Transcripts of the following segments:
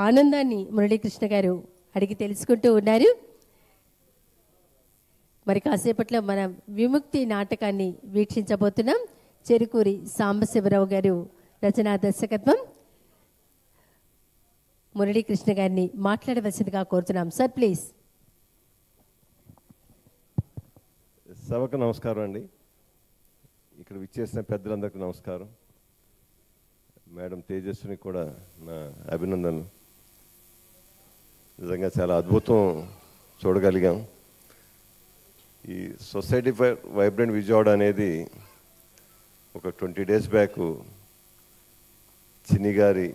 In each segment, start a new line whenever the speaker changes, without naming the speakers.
ఆనందాన్ని మురళీకృష్ణ గారు అడిగి తెలుసుకుంటూ ఉన్నారు. మరి కాసేపట్లో మనం విముక్తి నాటకాన్ని వీక్షించబోతున్నాం. చెరుకూరి సాంబశివరావు గారు రచనా దర్శకత్వం. మురళీకృష్ణ గారిని మాట్లాడవలసిందిగా కోరుతున్నాం. Sir please.
సభకు నమస్కారం అండి. ఇక్కడ విచ్చేసిన పెద్దలందరికీ నమస్కారం. మేడం తేజస్విని కూడా నా అభినందనలు. నిజంగా చాలా అద్భుతం చూడగలిగాం. ఈ సొసైటీ ఫర్ వైబ్రెంట్ విజయవాడ అనేది ఒక 20 డేస్ బ్యాక్ చిన్ని గారి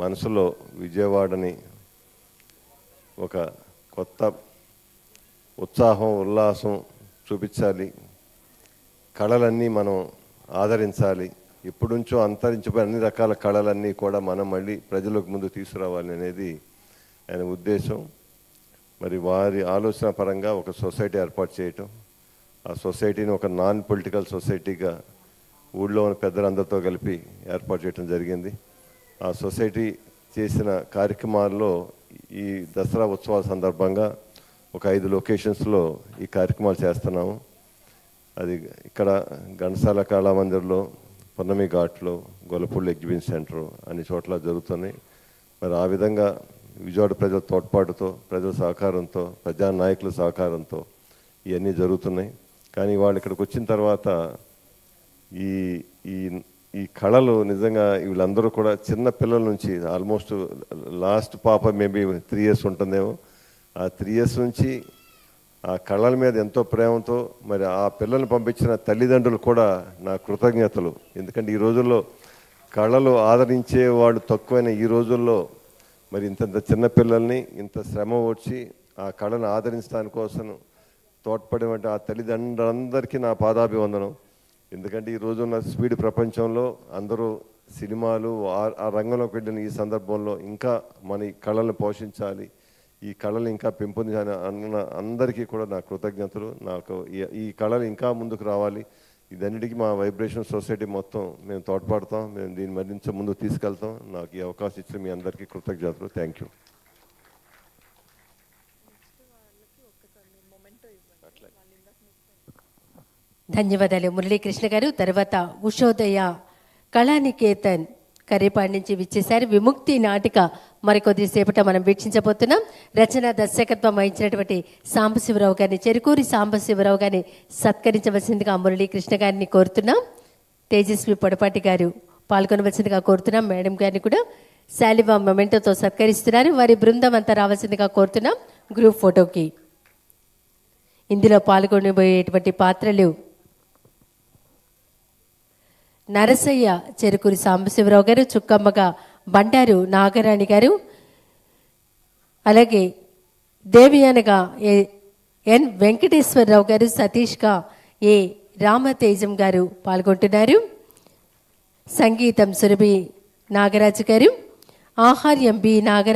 మనసులో విజయవాడని ఒక కొత్త ఉత్సాహం ఉల్లాసం చూపించాలి, కళలన్నీ మనం ఆదరించాలి, ఎప్పటి నుంచో అంతరించిపోయిన అన్ని రకాల కళలన్నీ కూడా మనం మళ్ళీ ప్రజలకు ముందు తీసుకురావాలి అనేది ఆయన ఉద్దేశం. మరి వారి ఆలోచన పరంగా ఒక సొసైటీ ఏర్పాటు చేయటం, ఆ సొసైటీని ఒక నాన్ పొలిటికల్ సొసైటీగా ఊళ్ళో ఉన్న పెద్దలందరితో కలిపి ఏర్పాటు చేయడం జరిగింది. ఆ సొసైటీ చేసిన కార్యక్రమాల్లో ఈ దసరా ఉత్సవాల సందర్భంగా ఒక 5 లొకేషన్స్లో ఈ కార్యక్రమాలు చేస్తున్నాము. అది ఇక్కడ ఘంటసాల కళామందిర్లో, పున్నమి ఘాట్లో, గొల్లపూడి ఎగ్జిబిషన్ సెంటర్ అన్ని చోట్ల జరుగుతున్నాయి. మరి ఆ విధంగా విజయవాడ ప్రజల తోడ్పాటుతో, ప్రజల సహకారంతో, ప్రజానాయకుల సహకారంతో ఇవన్నీ జరుగుతున్నాయి. కానీ వాళ్ళు ఇక్కడికి వచ్చిన తర్వాత ఈ ఈ ఈ కళలు నిజంగా వీళ్ళందరూ కూడా చిన్న పిల్లల నుంచి ఆల్మోస్ట్ లాస్ట్ పాప మేబీ 3 years ఉంటుందేమో, ఆ 3 years నుంచి ఆ కళల మీద ఎంతో ప్రేమతో మరి ఆ పిల్లల్ని పంపించిన తల్లిదండ్రులు కూడా నా కృతజ్ఞతలు. ఎందుకంటే ఈ రోజుల్లో కళలు ఆదరించే వాళ్ళు తక్కువైన ఈ రోజుల్లో మరి ఇంత చిన్న పిల్లల్ని ఇంత శ్రమ వచ్చి ఆ కళను ఆదరించడానికి కోసం తోడ్పడేటువంటి ఆ తల్లిదండ్రులందరికీ నా పాదాభివందనం. ఎందుకంటే ఈ రోజున్న స్పీడ్ ప్రపంచంలో అందరూ సినిమాలు ఆ రంగంలోకి వెళ్ళిన ఈ సందర్భంలో ఇంకా మన ఈ కళలను పోషించాలి, ఈ కళలు ఇంకా పెంపొందించాలి అన్న అందరికీ కూడా నా కృతజ్ఞతలు. నాకు ఈ కళలు ఇంకా ముందుకు రావాలి. ఇదన్నిటికీ మా వైబ్రేషన్ సొసైటీ మొత్తం మేము తోడ్పడతాం. మేము దీన్ని మరింత ముందుకు తీసుకెళ్తాం. నాకు ఈ అవకాశం ఇచ్చిన మీ అందరికీ కృతజ్ఞతలు. Thank you.
ధన్యవాదాలు మురళీకృష్ణ గారు. తర్వాత ఉషోదయ కళానికేతన్ కరేపాడి నుంచి విచ్చేశారు. విముక్తి నాటిక మరికొద్దిసేపట మనం వీక్షించబోతున్నాం. రచన దర్శకత్వం వహించినటువంటి సాంబశివరావు గారిని, చెరుకూరి సాంబశివరావు గారిని సత్కరించవలసిందిగా మురళీకృష్ణ గారిని కోరుతున్నాం. తేజస్వి పొడపాటి గారు పాల్గొనవలసిందిగా కోరుతున్నాం. మేడం గారిని కూడా శాలివా మొమెంటోతో సత్కరిస్తున్నారు. వారి బృందం అంతా రావాల్సిందిగా కోరుతున్నాం గ్రూప్ ఫోటోకి. ఇందులో పాల్గొనబోయేటువంటి పాత్రలు నరసయ్య చెరుకూరి సాంబశివరావు గారు, చుక్కమ్మగా బండారు నాగరాణి గారు, అలాగే దేవియానగా ఎన్ వెంకటేశ్వరరావు గారు, సతీష్గా ఏ రామతేజం గారు పాల్గొంటున్నారు. సంగీతం సురభి నాగరాజు గారు, ఆహార్యం బి నాగరాజు